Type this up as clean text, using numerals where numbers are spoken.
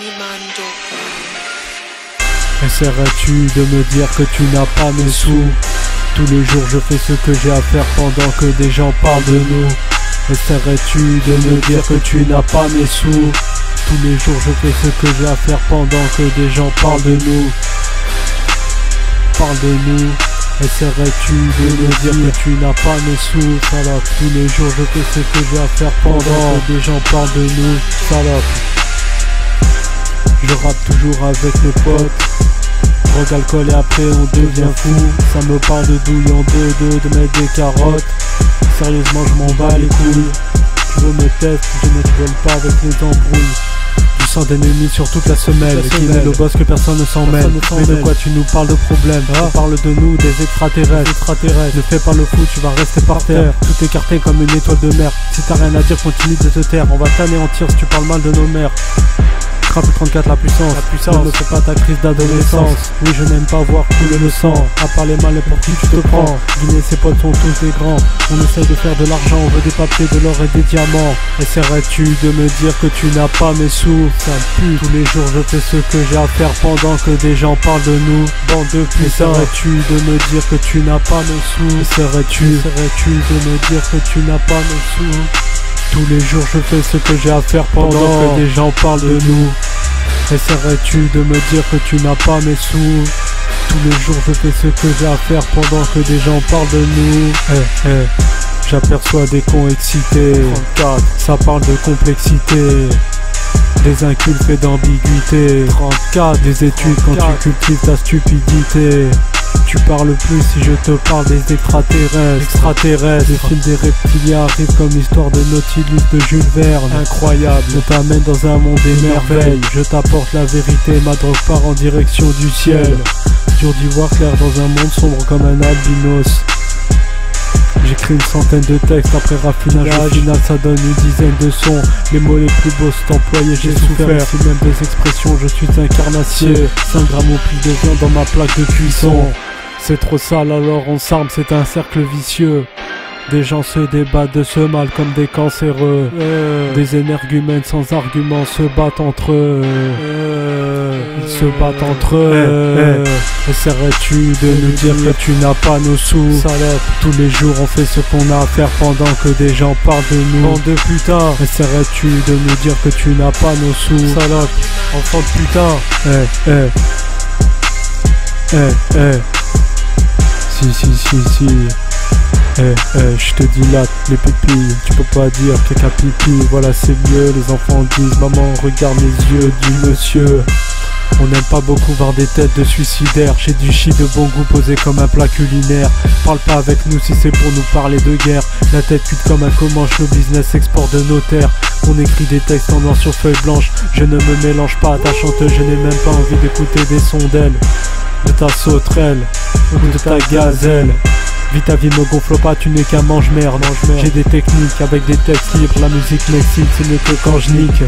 Animando. Essaierais-tu de me dire que tu n'as pas mes sous? Tous les jours je fais ce que j'ai à faire pendant que des gens parlent de nous. Essaierais-tu de me dire que tu n'as pas mes sous? Tous les jours je fais ce que j'ai à faire pendant que des gens parlent de nous. Parle de nous. Essaierais-tu de me dire que tu n'as pas mes sous? Salope. Tous les jours je fais ce que j'ai à faire pendant que des gens parlent de nous. Salope. Je rappe toujours avec mes potes. Drogue, alcool et après on devient fou. Ça me parle de douille en deux, de mettre des carottes. Sérieusement je m'en bats les couilles. Tu veux me tester, je ne vole pas avec les embrouilles. Du sang d'ennemis sur toute la semelle. Qui est le boss que personne ne s'en mêle. Mais de quoi tu nous parles de problème? Tu parles de nous, des extraterrestres. Ne fais pas le fou, tu vas rester par terre. Tout écarté comme une étoile de mer. Si t'as rien à dire, continue de te taire. On va t'anéantir si tu parles mal de nos mères. Crap 34 la puissance. Ne me fais pas ta crise d'adolescence. Oui, je n'aime pas voir couler le sang. À parler mal et pour qui tu te prends. Guinée, ses potes sont tous des grands. On essaye de faire de l'argent, on veut des papiers, de l'or et des diamants. Essaierais-tu de me dire que tu n'as pas mes sous? Ça pue. Tous les jours je fais ce que j'ai à faire pendant que des gens parlent de nous. Bande de putains. Essaierais-tu de me dire que tu n'as pas mes sous? Essaierais-tu de me dire que tu n'as pas mes sous? Tous les jours je fais ce que j'ai à faire pendant que des gens parlent de nous. Essaierais-tu de me dire que tu n'as pas mes sous? Tous les jours je fais ce que j'ai à faire pendant que des gens parlent de nous. J'aperçois des cons excités. 34, ça parle de complexité. Des incultes faits d'ambiguïté. 34, des études quand tu cultives ta stupidité. Tu parles plus si je te parle des extraterrestres. Les films des reptiliens arrivent comme l'histoire de Nautilus de Jules Verne. Incroyable, je t'amène dans un monde des merveilles. Je t'apporte la vérité, ma drogue part en direction du ciel. Dur d'y voir clair dans un monde sombre comme un albinos. J'écris une centaine de textes après raffinage. Au final ça donne une dizaine de sons. Les mots les plus beaux sont employés, j'ai souffert. Ici même des expressions, je suis un carnassier. 5 grammes au prix de viande dans ma plaque de cuisson. C'est trop sale alors on s'arme, c'est un cercle vicieux. Des gens se débattent de ce mal comme des cancéreux. Des énergumènes sans argument se battent entre eux. Ils se battent entre eux. Essaierais-tu de nous dire que tu n'as pas nos sous? Salope. Tous les jours on fait ce qu'on a à faire pendant que des gens parlent de nous. Bande de putain. Essaierais-tu de nous dire que tu n'as pas nos sous? Salope. Enfant de putain. Si. Je te dilate les pipis, tu peux pas dire caca pipi, voilà c'est mieux. Les enfants disent maman regarde les yeux du monsieur. On n'aime pas beaucoup voir des têtes de suicidaires. J'ai du shit de bon goût posé comme un plat culinaire. Parle pas avec nous si c'est pour nous parler de guerre. La tête cuite comme un comanche, le business export de notaire. On écrit des textes en noir sur feuille blanche. Je ne me mélange pas à ta chanteuse, je n'ai même pas envie d'écouter des sons d'elle. De ta sauterelle, ou de ta gazelle. Vis ta vie, me gonfle pas, tu n'es qu'un mange-merde. J'ai des techniques avec des textes libres, la musique m'excite, c'est mieux que quand je nique.